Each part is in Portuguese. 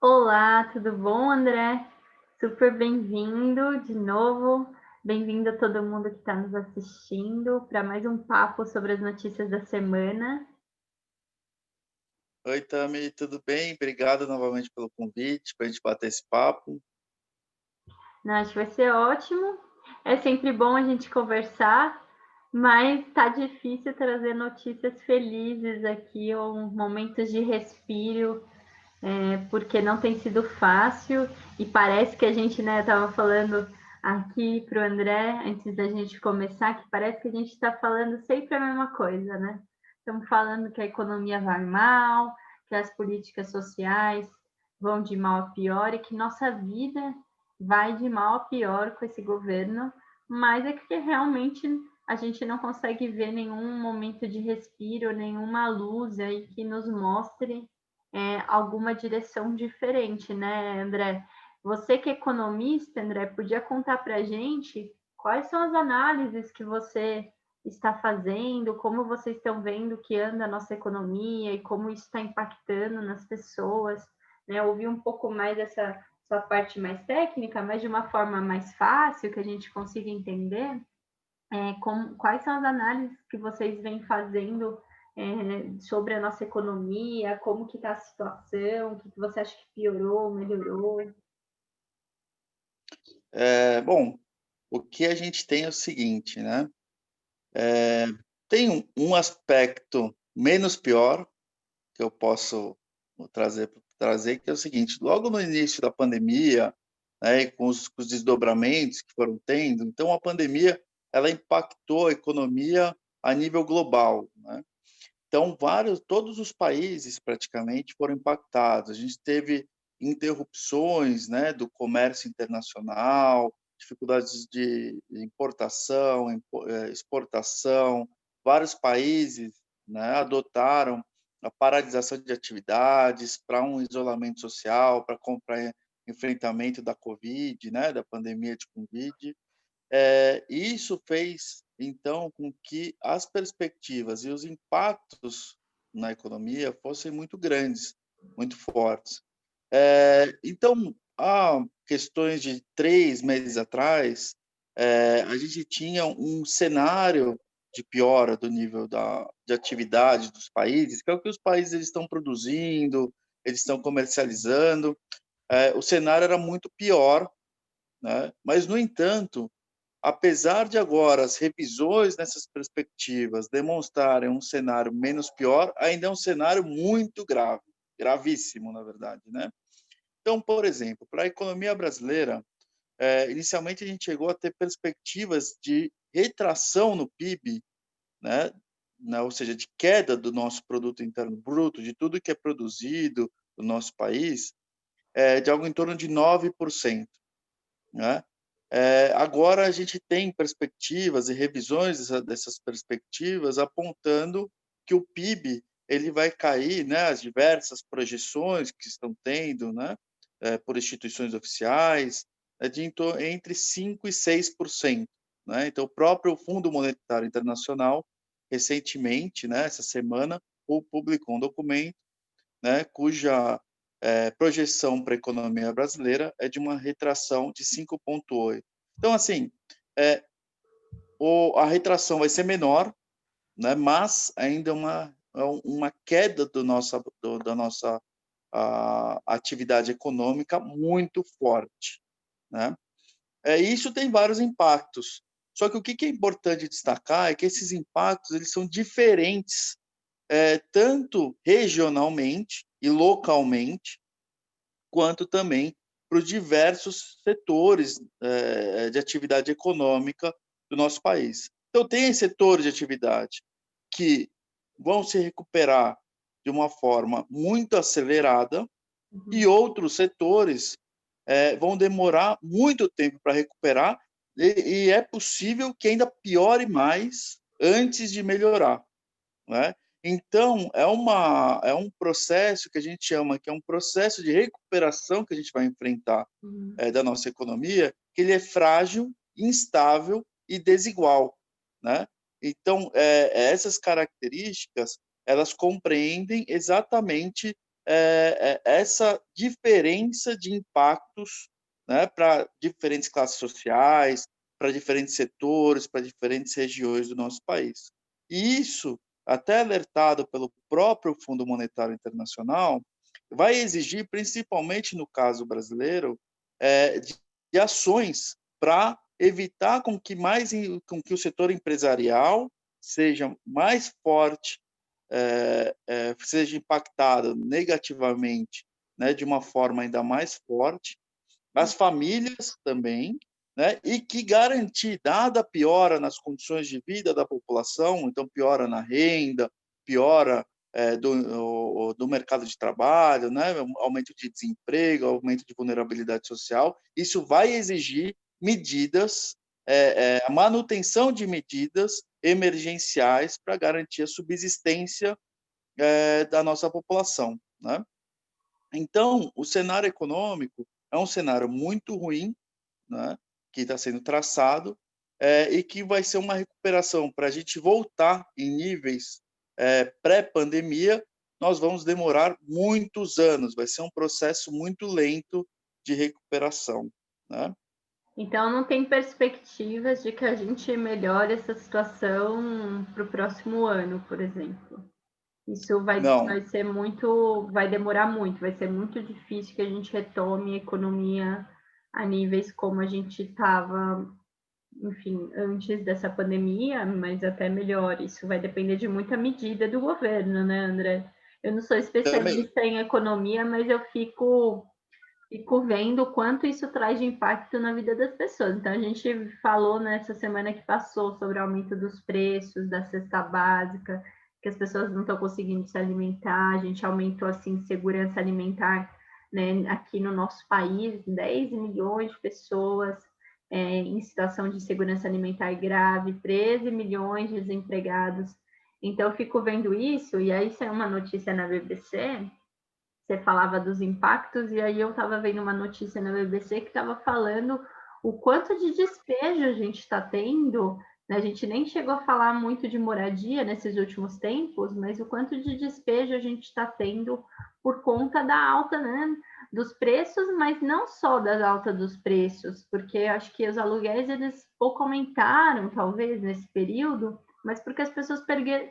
Olá, tudo bom, André? Super bem-vindo de novo. Bem-vindo a todo mundo que está nos assistindo para mais um papo sobre as notícias da semana. Oi, Tami, tudo bem? Obrigado novamente pelo convite para a gente bater esse papo. Não, acho que vai ser ótimo. É sempre bom a gente conversar, mas tá difícil trazer notícias felizes aqui ou momentos de respiro, porque não tem sido fácil e parece que a gente, né, estava falando aqui para o André, antes da gente começar, que parece que a gente está falando sempre a mesma coisa, né? Estamos falando que a economia vai mal, que as políticas sociais vão de mal a pior e que nossa vida vai de mal a pior com esse governo, mas é que realmente a gente não consegue ver nenhum momento de respiro, nenhuma luz aí que nos mostre alguma direção diferente, né, André? Você que é economista, André, podia contar para a gente quais são as análises que você está fazendo, como vocês estão vendo que anda a nossa economia e como isso está impactando nas pessoas, né? Ouvir um pouco mais dessa sua parte mais técnica, mas de uma forma mais fácil, que a gente consiga entender, quais são as análises que vocês vêm fazendo sobre a nossa economia, como que está a situação, o que você acha que piorou, melhorou? Bom, o que a gente tem é o seguinte, né? Tem um aspecto menos pior que eu posso trazer, que é o seguinte: logo no início da pandemia, né, e com os desdobramentos que foram tendo, então a pandemia ela impactou a economia a nível global, né? Então, todos os países praticamente foram impactados. A gente teve interrupções, né, do comércio internacional, dificuldades de importação, exportação. Vários países, né, adotaram a paralisação de atividades para um isolamento social, para enfrentamento da Covid, né, da pandemia de Covid. Isso fez, então, com que as perspectivas e os impactos na economia fossem muito grandes, muito fortes. Então, há questões de 3 meses atrás, a gente tinha um cenário de piora do nível de atividade dos países, que é o que os países eles estão produzindo, eles estão comercializando. O cenário era muito pior, né? Mas, no entanto, apesar de agora as revisões nessas perspectivas demonstrarem um cenário menos pior, ainda é um cenário muito grave, gravíssimo, na verdade, né? Então, por exemplo, para a economia brasileira, inicialmente a gente chegou a ter perspectivas de retração no PIB, né? Ou seja, de queda do nosso produto interno bruto, de tudo que é produzido no nosso país, de algo em torno de 9%, né? Agora a gente tem perspectivas e revisões dessas perspectivas apontando que o PIB ele vai cair, né, as diversas projeções que estão tendo, né, por instituições oficiais, entre 5% e 6%, né? Então, o próprio Fundo Monetário Internacional, recentemente, né, essa semana, publicou um documento, né, cuja projeção para a economia brasileira é de uma retração de 5,8. Então, assim, é, a retração vai ser menor, né, mas ainda uma queda da nossa atividade econômica muito forte, né? Isso tem vários impactos. Só que o que é importante destacar é que esses impactos eles são diferentes, tanto regionalmente e localmente, quanto também para os diversos setores de atividade econômica do nosso país. Então, tem setores de atividade que vão se recuperar de uma forma muito acelerada e Uhum. outros setores vão demorar muito tempo para recuperar e é possível que ainda piore mais antes de melhorar, né? Então, é um processo que a gente chama que é um processo de recuperação que a gente vai enfrentar, Uhum. da nossa economia, que ele é frágil, instável e desigual, né? Então, essas características, elas compreendem exatamente essa diferença de impactos, né, para diferentes classes sociais, para diferentes setores, para diferentes regiões do nosso país. E isso, até alertado pelo próprio Fundo Monetário Internacional, vai exigir, principalmente no caso brasileiro, de ações para evitar com que o setor empresarial seja mais forte, seja impactado negativamente, né, de uma forma ainda mais forte, as famílias também, né, e que garantir, dada a piora nas condições de vida da população, então piora na renda, piora do mercado de trabalho, né, aumento de desemprego, aumento de vulnerabilidade social, isso vai exigir medidas, a manutenção de medidas emergenciais para garantir a subsistência da nossa população, né? Então, o cenário econômico é um cenário muito ruim, né, que está sendo traçado, e que vai ser uma recuperação para a gente voltar em níveis pré-pandemia. Nós vamos demorar muitos anos, vai ser um processo muito lento de recuperação, né? Então, não tem perspectivas de que a gente melhore essa situação para o próximo ano, por exemplo. Isso Não, vai ser muito, vai demorar muito, vai ser muito difícil que a gente retome a economia a níveis como a gente estava, enfim, antes dessa pandemia, mas até melhor. Isso vai depender de muita medida do governo, né, André? Eu não sou também, especialista em economia, mas eu fico vendo o quanto isso traz de impacto na vida das pessoas. Então, a gente falou nessa semana que passou sobre o aumento dos preços da cesta básica, que as pessoas não estão conseguindo se alimentar, a gente aumentou, assim, segurança alimentar, né, aqui no nosso país, 10 milhões de pessoas em situação de segurança alimentar grave, 13 milhões de desempregados. Então, eu fico vendo isso, e aí saiu uma notícia na BBC, você falava dos impactos, e aí eu estava vendo uma notícia na BBC que estava falando o quanto de despejo a gente está tendo, né? A gente nem chegou a falar muito de moradia nesses últimos tempos, mas o quanto de despejo a gente está tendo por conta da alta, né, dos preços, mas não só da alta dos preços, porque acho que os aluguéis eles pouco aumentaram, talvez, nesse período, mas porque as pessoas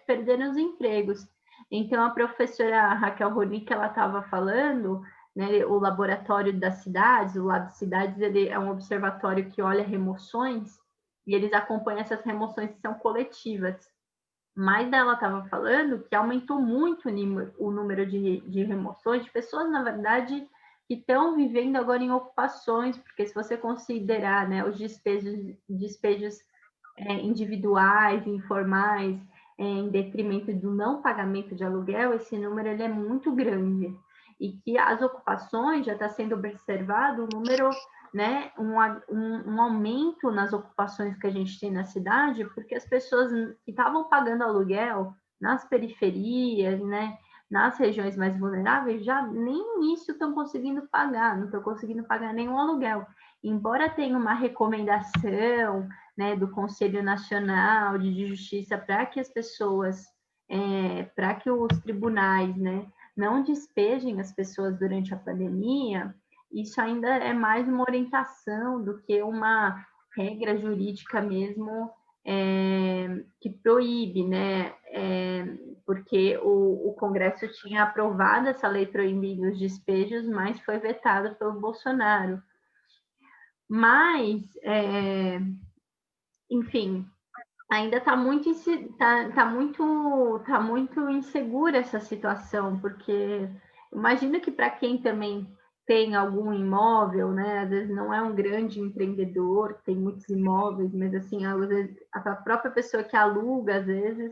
perderam os empregos. Então, a professora Raquel Ronick, ela estava falando, né, o laboratório das cidades, o Lab Cidades, ele é um observatório que olha remoções, e eles acompanham essas remoções que são coletivas. Mas ela estava falando que aumentou muito o número de remoções de pessoas, na verdade, que estão vivendo agora em ocupações, porque se você considerar, né, os despejos individuais, informais, em detrimento do não pagamento de aluguel, esse número ele é muito grande. E que as ocupações, já está sendo observado um número, né, um aumento nas ocupações que a gente tem na cidade, porque as pessoas que estavam pagando aluguel nas periferias, né, nas regiões mais vulneráveis, já nem isso estão conseguindo pagar, não estão conseguindo pagar nenhum aluguel. Embora tenha uma recomendação, né, do Conselho Nacional de Justiça para que as pessoas, para que os tribunais, né, não despejem as pessoas durante a pandemia, isso ainda é mais uma orientação do que uma regra jurídica mesmo que proíbe, né? Porque o Congresso tinha aprovado essa lei proibindo os despejos, mas foi vetado pelo Bolsonaro. Mas, enfim, ainda está muito, tá muito insegura essa situação, porque imagino que para quem também tem algum imóvel, né, às vezes não é um grande empreendedor, tem muitos imóveis, mas assim, às vezes, a própria pessoa que aluga, às vezes,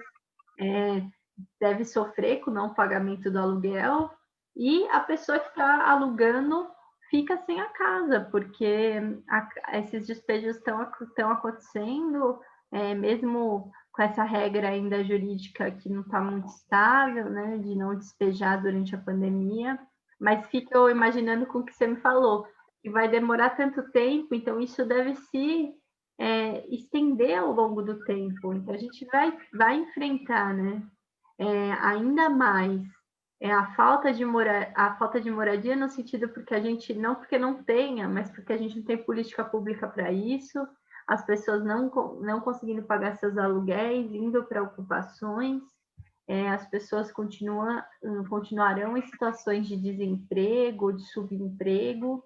deve sofrer com o não pagamento do aluguel, e a pessoa que está alugando fica sem a casa, porque esses despejos estão acontecendo, mesmo com essa regra ainda jurídica que não está muito estável, né, de não despejar durante a pandemia, mas fico imaginando com o que você me falou, que vai demorar tanto tempo, então isso deve se estender ao longo do tempo, então a gente vai enfrentar, né, ainda mais a falta de moradia no sentido porque a gente, não porque não tenha, mas porque a gente não tem política pública para isso, as pessoas não conseguindo pagar seus aluguéis, indo para ocupações, as pessoas continuarão em situações de desemprego, de subemprego,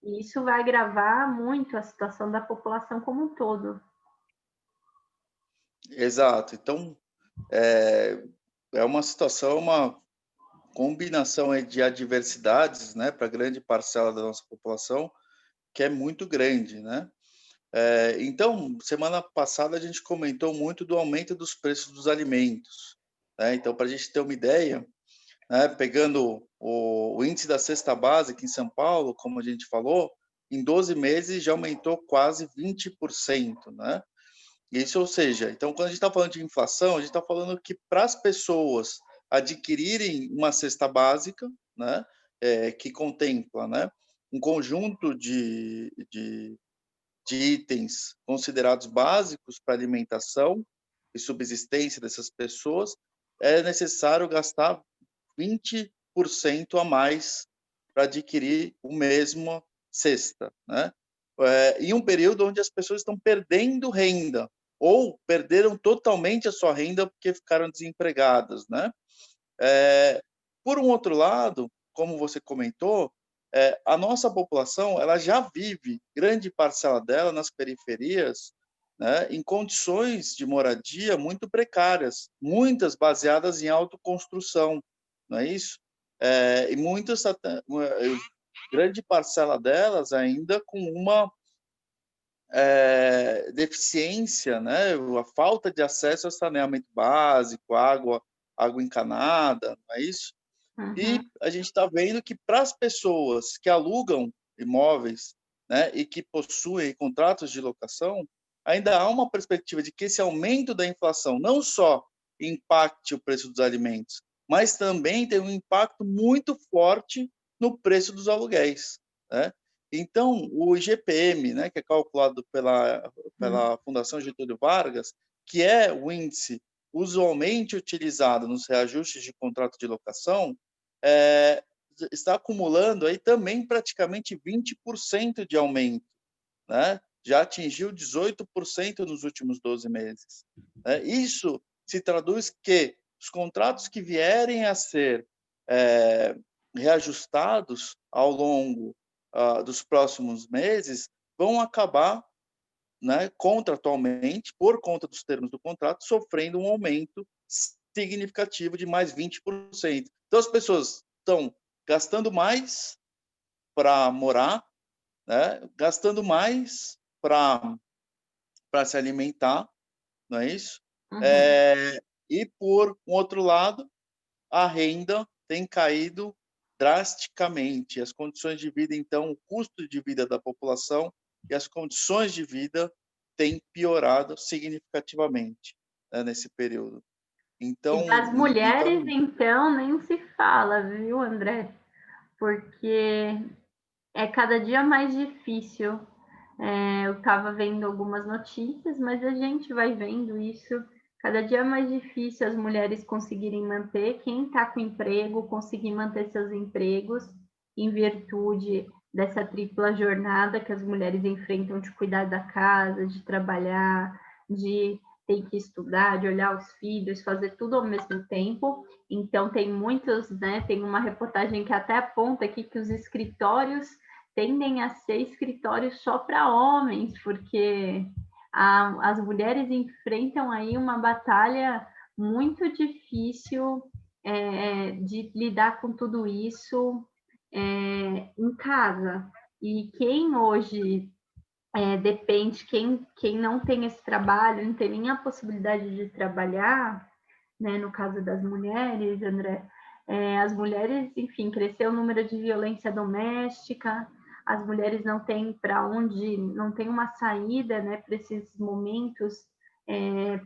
e isso vai agravar muito a situação da população como um todo. Exato. Então, é uma situação, uma combinação aí de adversidades, né, para grande parcela da nossa população, que é muito grande, né? Então, semana passada a gente comentou muito do aumento dos preços dos alimentos, né? Então, para a gente ter uma ideia, né, pegando o índice da cesta básica em São Paulo, como a gente falou, em 12 meses já aumentou quase 20%, né? Isso, ou seja, então quando a gente está falando de inflação, a gente está falando que para as pessoas adquirirem uma cesta básica, né, que contempla, né, um conjunto de itens considerados básicos para alimentação e subsistência dessas pessoas, é necessário gastar 20% a mais para adquirir o mesmo cesta, né? Em um período onde as pessoas estão perdendo renda ou perderam totalmente a sua renda porque ficaram desempregadas, né? Por um outro lado, como você comentou, a nossa população ela já vive, grande parcela dela, nas periferias, né, em condições de moradia muito precárias, muitas baseadas em autoconstrução, não é isso? E muitas, grande parcela delas ainda com uma deficiência, né, a falta de acesso a saneamento básico, água encanada, não é isso? Uhum. E a gente está vendo que para as pessoas que alugam imóveis, né, e que possuem contratos de locação, ainda há uma perspectiva de que esse aumento da inflação não só impacte o preço dos alimentos, mas também tem um impacto muito forte no preço dos aluguéis, né? Então, o IGPM, né, que é calculado pela Fundação Getúlio Vargas, que é o índice usualmente utilizado nos reajustes de contrato de locação, é, está acumulando aí também praticamente 20% de aumento, né? Já atingiu 18% nos últimos 12 meses. Né? Isso se traduz que os contratos que vierem a ser reajustados ao longo dos próximos meses vão acabar, né, contratualmente, por conta dos termos do contrato, sofrendo um aumento significativo de mais 20%. Então, as pessoas estão gastando mais para morar, né, gastando mais para se alimentar, não é isso? Uhum. E, por um outro lado, a renda tem caído drasticamente. As condições de vida, então, o custo de vida da população e as condições de vida têm piorado significativamente, né, nesse período. E das mulheres, Então, então, nem se fala, viu, André? Porque é cada dia mais difícil. Eu estava vendo algumas notícias, mas a gente vai vendo isso. Cada dia é mais difícil as mulheres conseguirem manter, quem está com emprego, conseguir manter seus empregos, em virtude dessa tripla jornada que as mulheres enfrentam de cuidar da casa, de trabalhar, de ter que estudar, de olhar os filhos, fazer tudo ao mesmo tempo. Então, tem muitos, né? Tem uma reportagem que até aponta aqui que os escritórios tendem a ser escritórios só para homens, porque as mulheres enfrentam aí uma batalha muito difícil de lidar com tudo isso em casa. E quem hoje depende, quem não tem esse trabalho, não tem nem a possibilidade de trabalhar, né, no caso das mulheres, André, as mulheres, enfim, cresceu o número de violência doméstica, as mulheres não têm para onde, não tem uma saída, né, para esses momentos,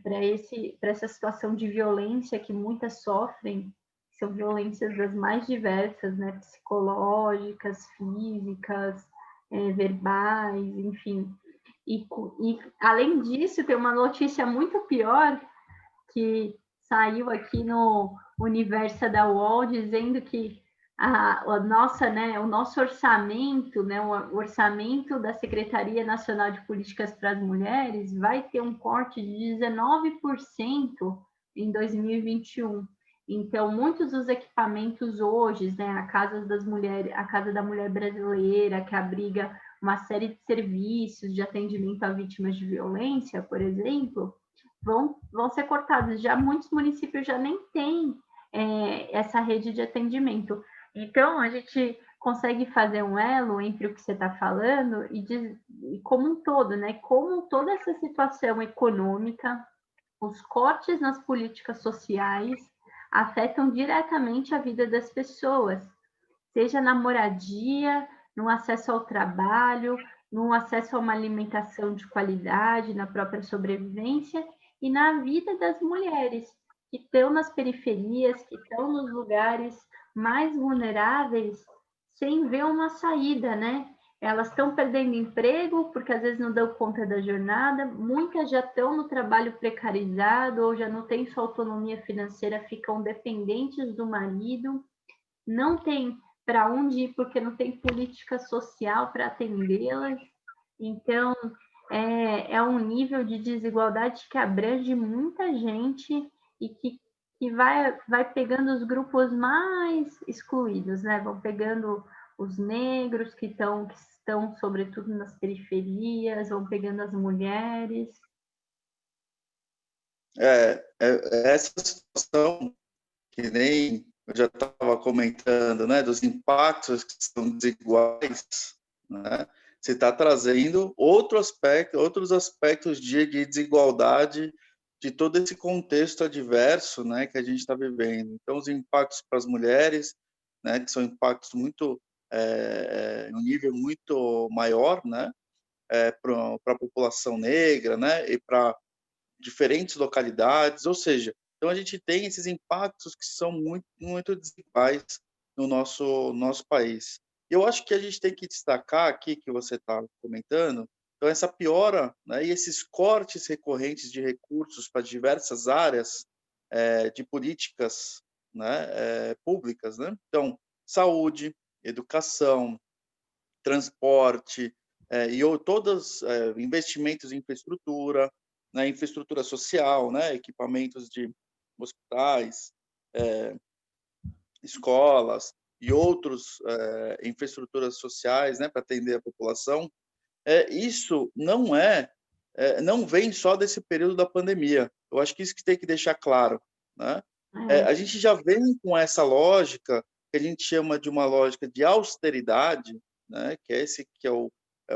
para essa situação de violência que muitas sofrem, são violências das mais diversas, né, psicológicas, físicas, verbais, enfim. E, além disso, tem uma notícia muito pior que saiu aqui no Universa da UOL dizendo que a nossa, né, o nosso orçamento, né, o orçamento da Secretaria Nacional de Políticas para as Mulheres vai ter um corte de 19% em 2021. Então, muitos dos equipamentos hoje, né, a Casa das Mulheres, a Casa da Mulher Brasileira, que abriga uma série de serviços de atendimento a vítimas de violência, por exemplo, vão ser cortados. Já muitos municípios já nem têm essa rede de atendimento. Então, a gente consegue fazer um elo entre o que você está falando e como um todo, né? Como toda essa situação econômica, os cortes nas políticas sociais afetam diretamente a vida das pessoas, seja na moradia, no acesso ao trabalho, no acesso a uma alimentação de qualidade, na própria sobrevivência e na vida das mulheres que estão nas periferias, que estão nos lugares mais vulneráveis, sem ver uma saída, né? Elas estão perdendo emprego porque às vezes não dão conta da jornada, muitas já estão no trabalho precarizado ou já não têm sua autonomia financeira, ficam dependentes do marido, não tem para onde ir porque não tem política social para atendê-las. Então, é um nível de desigualdade que abrange muita gente e que vai pegando os grupos mais excluídos, né? Vão pegando os negros que estão sobretudo nas periferias, vão pegando as mulheres. Essa situação, que nem eu já estava comentando, né, dos impactos que são desiguais, né? Você está trazendo outros aspectos de desigualdade de todo esse contexto adverso, né, que a gente está vivendo. Então, os impactos para as mulheres, né, que são impactos muito um nível muito maior, né, para a população negra, né, e para diferentes localidades, ou seja, então a gente tem esses impactos que são muito, muito desiguais no nosso país. Eu acho que a gente tem que destacar aqui, que você está comentando, então essa piora, né, e esses cortes recorrentes de recursos para diversas áreas de políticas, né, públicas, né? Então, saúde, educação, transporte, e todos investimentos em infraestrutura, né, infraestrutura social, né, equipamentos de hospitais, escolas e outros infraestruturas sociais, né, para atender a população. Isso não vem só desse período da pandemia. Eu acho que isso que tem que deixar claro, né? A gente já vem com essa lógica que a gente chama de uma lógica de austeridade, né? Que é esse que é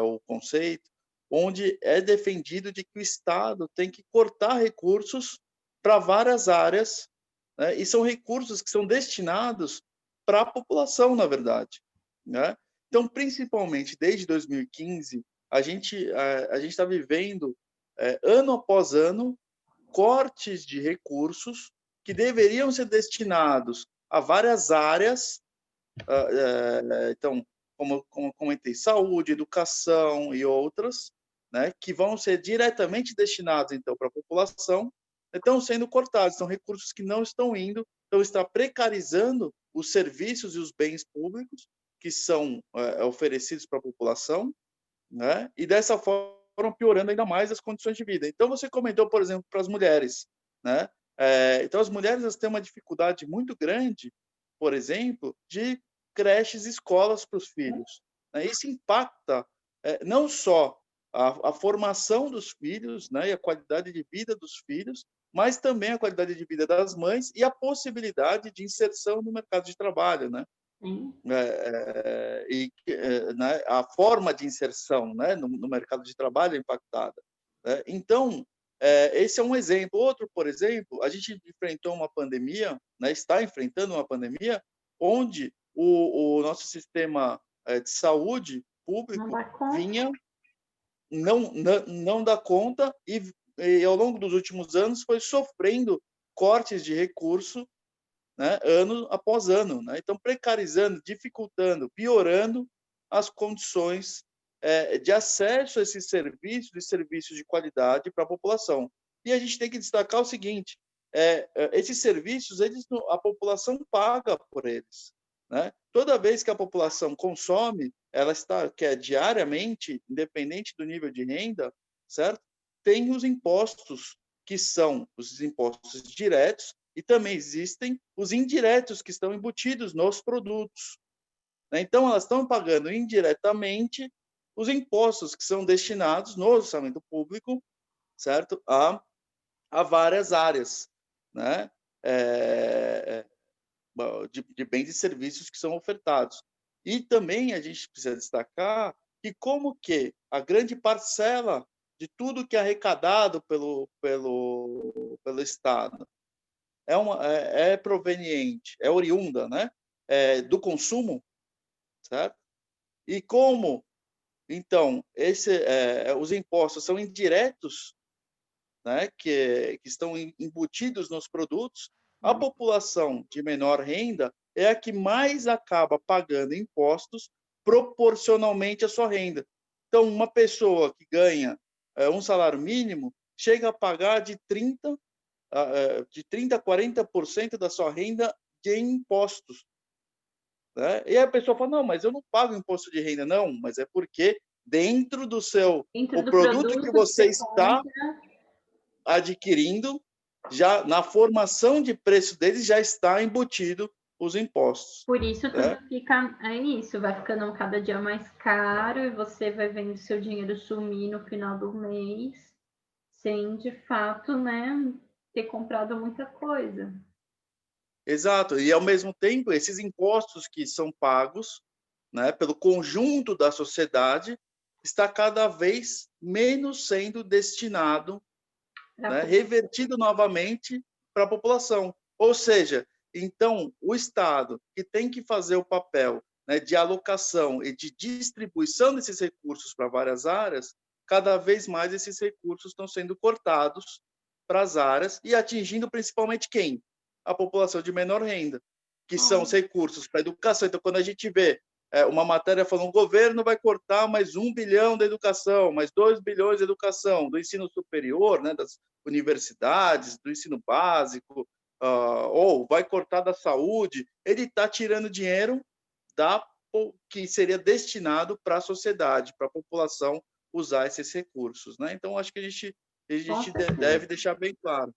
o conceito, onde é defendido de que o Estado tem que cortar recursos para várias áreas, né? E são recursos que são destinados para a população, na verdade, né? Então, principalmente desde 2015, a gente está vivendo, ano após ano, cortes de recursos que deveriam ser destinados a várias áreas. Então, como comentei, saúde, educação e outras, né, que vão ser diretamente destinados então para a população, estão sendo cortados. São recursos que não estão indo, então está precarizando os serviços e os bens públicos que são oferecidos para a população, né? E dessa forma piorando ainda mais as condições de vida. Então você comentou, por exemplo, para as mulheres, né? Então as mulheres elas têm uma dificuldade muito grande, por exemplo, de creches, escolas para os filhos, né? Isso impacta não só a formação dos filhos, né? E a qualidade de vida dos filhos, mas também a qualidade de vida das mães e a possibilidade de inserção no mercado de trabalho, né? Né, a forma de inserção, né, no mercado de trabalho é impactada. Né? Então, esse é um exemplo. Outro, por exemplo, a gente enfrentou uma pandemia, né, está enfrentando uma pandemia, onde o nosso sistema de saúde público vinha, não dá conta e ao longo dos últimos anos foi sofrendo cortes de recurso, né, ano após ano, né? Então precarizando, dificultando, piorando as condições de acesso a esses serviços e serviços de qualidade para a população. E a gente tem que destacar o seguinte: esses serviços, a população paga por eles, né? Toda vez que a população consome, que é diariamente, independente do nível de renda, certo? Tem os impostos, que são os impostos diretos, e também existem os indiretos, que estão embutidos nos produtos, né? Então, elas estão pagando indiretamente os impostos que são destinados no orçamento público, certo? A várias áreas, né? De bens e serviços que são ofertados. E também a gente precisa destacar que como que a grande parcela de tudo que é arrecadado pelo Estado é proveniente, é oriunda, né? Do consumo, certo? E como, então, os impostos são indiretos, né, que estão embutidos nos produtos, a população de menor renda é a que mais acaba pagando impostos proporcionalmente à sua renda. Então, uma pessoa que ganha um salário mínimo chega a pagar de 30% a 40% da sua renda de impostos, né? E a pessoa fala, não, mas eu não pago imposto de renda. Não, mas é porque dentro Dentro o do produto que produto que você você está compra. adquirindo, já na formação de preço deles já está embutido os impostos. Por isso tudo Né? fica, isso, vai ficando cada dia mais caro e você vai vendo seu dinheiro sumir no final do mês, sem de fato, né, ter comprado muita coisa. Exato, e ao mesmo tempo, esses impostos que são pagos, né, pelo conjunto da sociedade, está cada vez menos sendo destinado, né, revertido novamente para a população. Ou seja, então, o Estado, que tem que fazer o papel, né, de alocação e de distribuição desses recursos para várias áreas, cada vez mais esses recursos estão sendo cortados para as áreas e atingindo principalmente quem? A população de menor renda, que são os recursos para a educação. Então, quando a gente vê uma matéria falando o governo vai cortar mais 1 bilhão da educação, mais 2 bilhões da educação, do ensino superior, né, das universidades, do ensino básico, ou vai cortar da saúde, ele está tirando dinheiro que seria destinado para a sociedade, para a população usar esses recursos. Né? Então, acho que a gente deve deixar bem claro.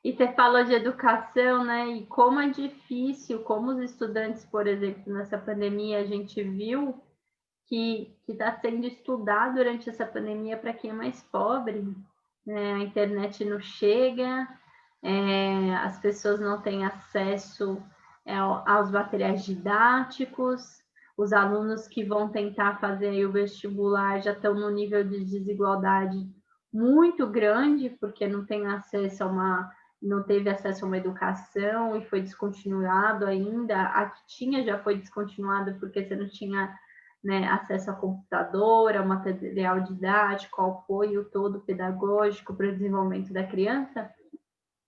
E você falou de educação, né? E como é difícil, como os estudantes, por exemplo, nessa pandemia, a gente viu que está sendo estudado durante essa pandemia para quem é mais pobre, né? A internet não chega, as pessoas não têm acesso aos materiais didáticos, os alunos que vão tentar fazer o vestibular já estão no nível de desigualdade muito grande, porque não tem acesso não teve acesso a uma educação e foi descontinuado ainda. A que tinha já foi descontinuada porque você não tinha, né, acesso a computador, ao material didático, ao apoio todo pedagógico para o desenvolvimento da criança.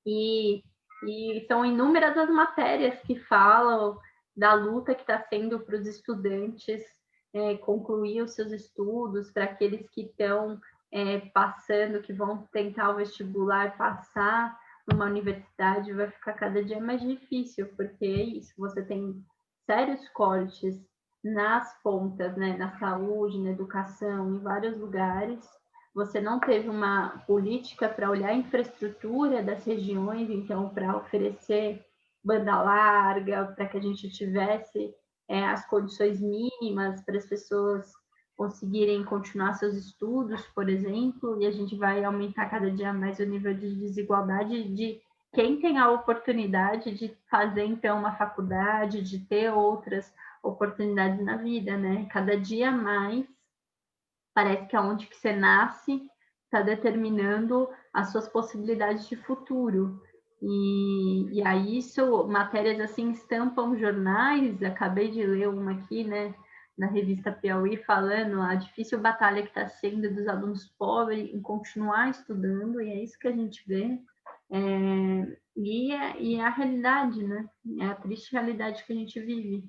E são inúmeras as matérias que falam da luta que está sendo para os estudantes concluir os seus estudos, para aqueles que estão passando, que vão tentar o vestibular, passar numa universidade, vai ficar cada dia mais difícil, porque é isso, você tem sérios cortes nas pontas, né, na saúde, na educação, em vários lugares. Você não teve uma política para olhar a infraestrutura das regiões, então, para oferecer banda larga, para que a gente tivesse as condições mínimas para as pessoas conseguirem continuar seus estudos, por exemplo, e a gente vai aumentar cada dia mais o nível de desigualdade de quem tem a oportunidade de fazer, então, uma faculdade, de ter outras oportunidades na vida, né? Cada dia mais parece que aonde que você nasce está determinando as suas possibilidades de futuro. E aí isso, matérias assim estampam jornais, acabei de ler uma aqui, né, na revista Piauí, falando a difícil batalha que está sendo dos alunos pobres em continuar estudando, e é isso que a gente vê. E é a realidade, né? É a triste realidade que a gente vive.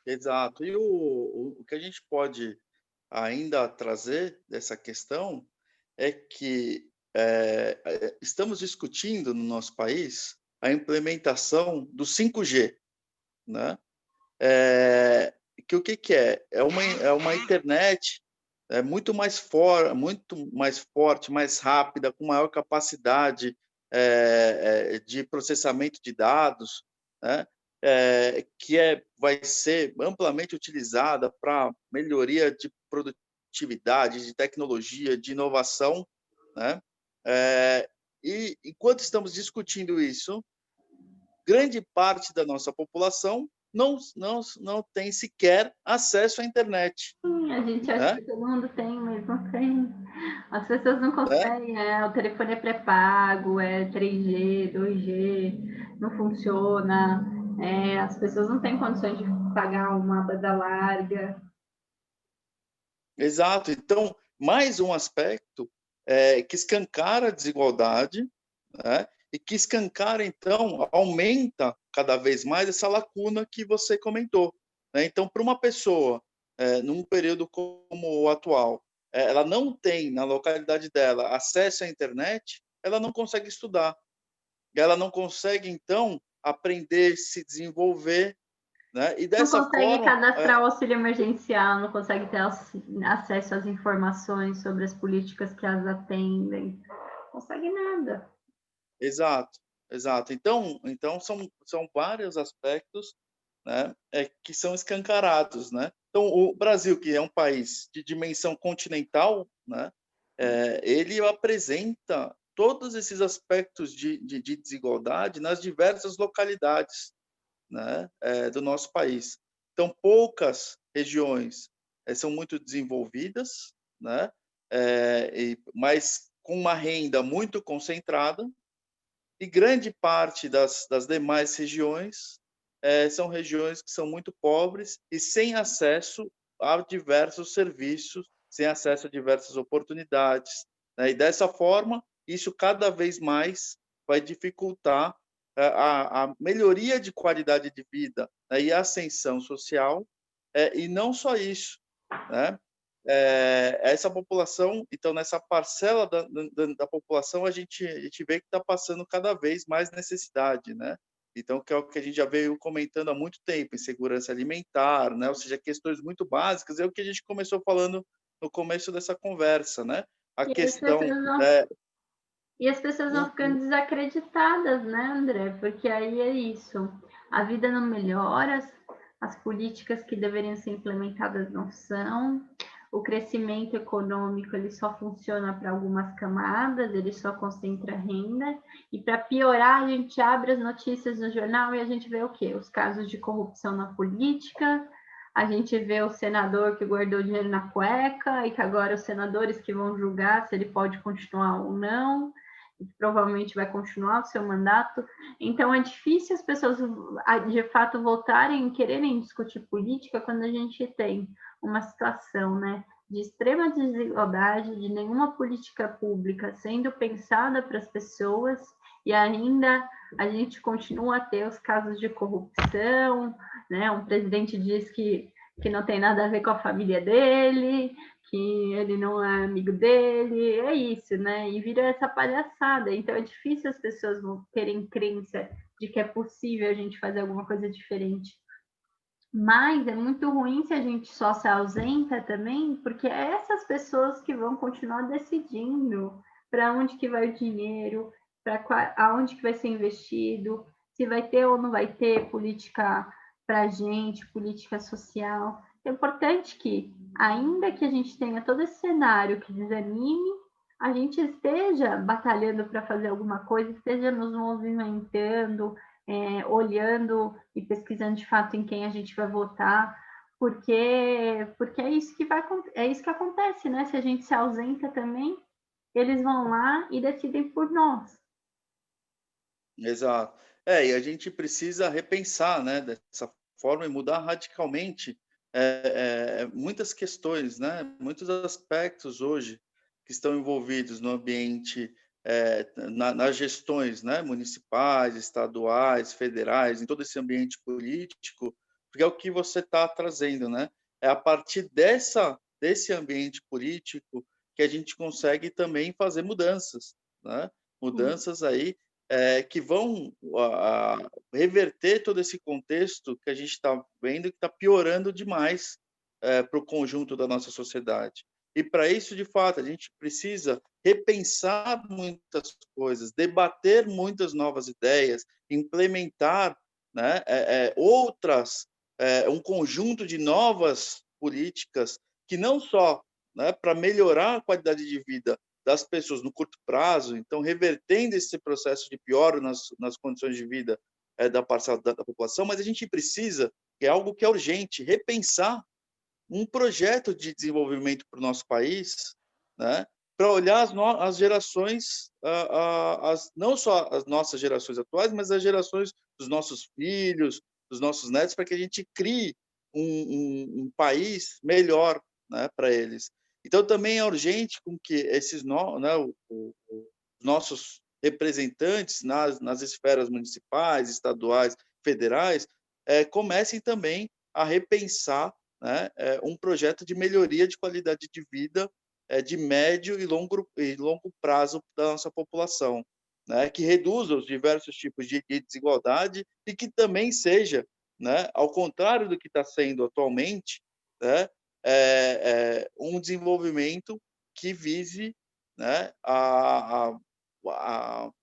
Exato. E o que a gente pode ainda trazer dessa questão é que estamos discutindo no nosso país a implementação do 5G, né? O que é? É uma internet muito mais forte, mais rápida, com maior capacidade de processamento de dados, né? Vai ser amplamente utilizada para melhoria de produtividade, de tecnologia, de inovação, né? E enquanto estamos discutindo isso, grande parte da nossa população não tem sequer acesso à internet, Sim, a gente acha né? que todo mundo tem, mas não tem. As pessoas não Né? conseguem, o telefone é pré-pago, é 3G, 2G, não funciona, as pessoas não têm condições de pagar uma banda larga. Exato. Então, mais um aspecto que escancara a desigualdade, né? E que escancara, então, aumenta cada vez mais essa lacuna que você comentou, né? Então, para uma pessoa, num período como o atual, ela não tem na localidade dela acesso à internet, ela não consegue estudar, ela não consegue, então, aprender, se desenvolver, né? E Não dessa consegue forma, cadastrar o auxílio emergencial, não consegue ter acesso às informações sobre as políticas que as atendem, não consegue nada. exato, exato. Então são vários aspectos, né, que são escancarados, né? Então o Brasil, que é um país de dimensão continental, né, ele apresenta todos esses aspectos de desigualdade nas diversas localidades, né, do nosso país. Então poucas regiões são muito desenvolvidas, né, mas com uma renda muito concentrada, e grande parte das demais regiões são regiões que são muito pobres e sem acesso a diversos serviços, sem acesso a diversas oportunidades, né? E dessa forma, isso cada vez mais vai dificultar a melhoria de qualidade de vida, né? E a ascensão social, e não só isso, né? Essa população, então, nessa parcela da população, a gente vê que está passando cada vez mais necessidade, né? Então, que é o que a gente já veio comentando há muito tempo, insegurança alimentar, né? Ou seja, questões muito básicas, é o que a gente começou falando no começo dessa conversa, né? A E as questão... pessoas não, e as pessoas vão um, ficando desacreditadas, né, André? Porque aí é isso. A vida não melhora, as políticas que deveriam ser implementadas não são. O crescimento econômico ele só funciona para algumas camadas, ele só concentra renda. E para piorar, a gente abre as notícias no jornal e a gente vê o quê? Os casos de corrupção na política, a gente vê o senador que guardou dinheiro na cueca e que agora os senadores que vão julgar se ele pode continuar ou não, e que provavelmente vai continuar o seu mandato. Então é difícil as pessoas de fato voltarem, quererem discutir política quando a gente tem uma situação, né, de extrema desigualdade, de nenhuma política pública sendo pensada para as pessoas, e ainda a gente continua a ter os casos de corrupção, né? Um presidente diz que não tem nada a ver com a família dele, que ele não é amigo dele, é isso, né? E vira essa palhaçada. Então é difícil as pessoas terem crença de que é possível a gente fazer alguma coisa diferente. Mas é muito ruim se a gente só se ausenta também, porque é essas pessoas que vão continuar decidindo para onde que vai o dinheiro, para aonde que vai ser investido, se vai ter ou não vai ter política para a gente, política social. É importante que, ainda que a gente tenha todo esse cenário que desanime, a gente esteja batalhando para fazer alguma coisa, esteja nos movimentando, olhando e pesquisando de fato em quem a gente vai votar, porque é isso que é isso que acontece, né? Se a gente se ausenta também, eles vão lá e decidem por nós. Exato. E a gente precisa repensar, né, dessa forma e mudar radicalmente muitas questões, né, muitos aspectos hoje que estão envolvidos no ambiente, nas gestões, né, municipais, estaduais, federais, em todo esse ambiente político, porque é o que você está trazendo, né? É a partir desse ambiente político que a gente consegue também fazer mudanças, né? Sim. Mudanças aí que vão reverter todo esse contexto que a gente está vendo que está piorando demais para o conjunto da nossa sociedade. E para isso, de fato, a gente precisa repensar muitas coisas, debater muitas novas ideias, implementar, né, outras, um conjunto de novas políticas que não só, né, para melhorar a qualidade de vida das pessoas no curto prazo, então revertendo esse processo de piora nas condições de vida da parcela da população, mas a gente precisa, que é algo que é urgente, repensar um projeto de desenvolvimento para o nosso país, né, para olhar as gerações, não só as nossas gerações atuais, mas as gerações dos nossos filhos, dos nossos netos, para que a gente crie um país melhor, né, para eles. Então, também é urgente com que esses né, os nossos representantes nas esferas municipais, estaduais, federais, comecem também a repensar, né, um projeto de melhoria de qualidade de vida de médio e longo prazo da nossa população, né, que reduza os diversos tipos de desigualdade e que também seja, né, ao contrário do que está sendo atualmente, né, um desenvolvimento que vise, né, a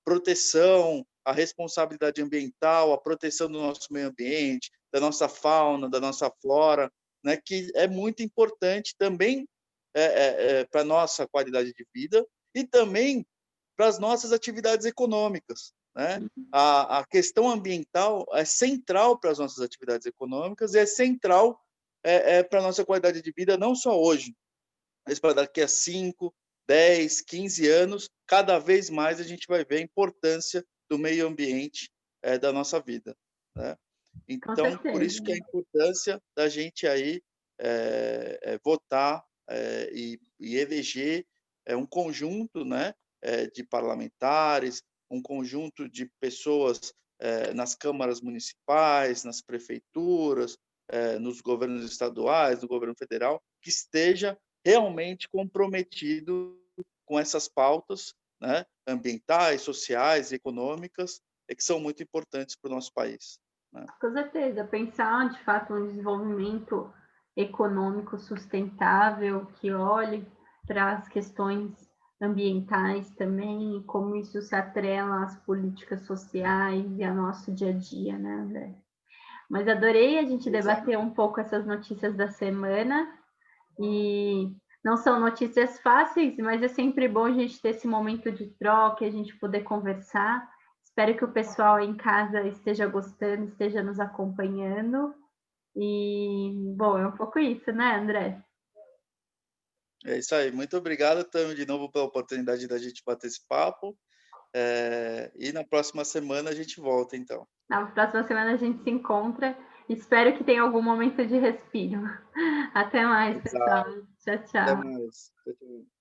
proteção, a responsabilidade ambiental, a proteção do nosso meio ambiente, da nossa fauna, da nossa flora, né, que é muito importante também para a nossa qualidade de vida e também para as nossas atividades econômicas. Né? A questão ambiental é central para as nossas atividades econômicas e é central para a nossa qualidade de vida, não só hoje, mas para daqui a 5, 10, 15 anos, cada vez mais a gente vai ver a importância do meio ambiente da nossa vida. Né? Com Então, por certeza. isso que a importância da gente aí votar e eleger um conjunto, né, de parlamentares, um conjunto de pessoas nas câmaras municipais, nas prefeituras, nos governos estaduais, no governo federal, que esteja realmente comprometido com essas pautas, né, ambientais, sociais e econômicas, que são muito importantes para o nosso país. Né? Com certeza, pensar de fato um desenvolvimento econômico sustentável que olhe para as questões ambientais também e como isso se atrela às políticas sociais e ao nosso dia a dia, né, André? Mas adorei a gente Exato. debater um pouco essas notícias da semana e não são notícias fáceis, mas é sempre bom a gente ter esse momento de troca, a gente poder conversar. Espero que o pessoal em casa esteja gostando, esteja nos acompanhando. E, bom, é um pouco isso, né, André? É isso aí. Muito obrigado, Tami, de novo pela oportunidade da gente bater esse papo. E na próxima semana a gente volta, então. Na próxima semana a gente se encontra. Espero que tenha algum momento de respiro. Até mais, pessoal. Exato. Tchau, Até tchau. mais. Tchau, tchau.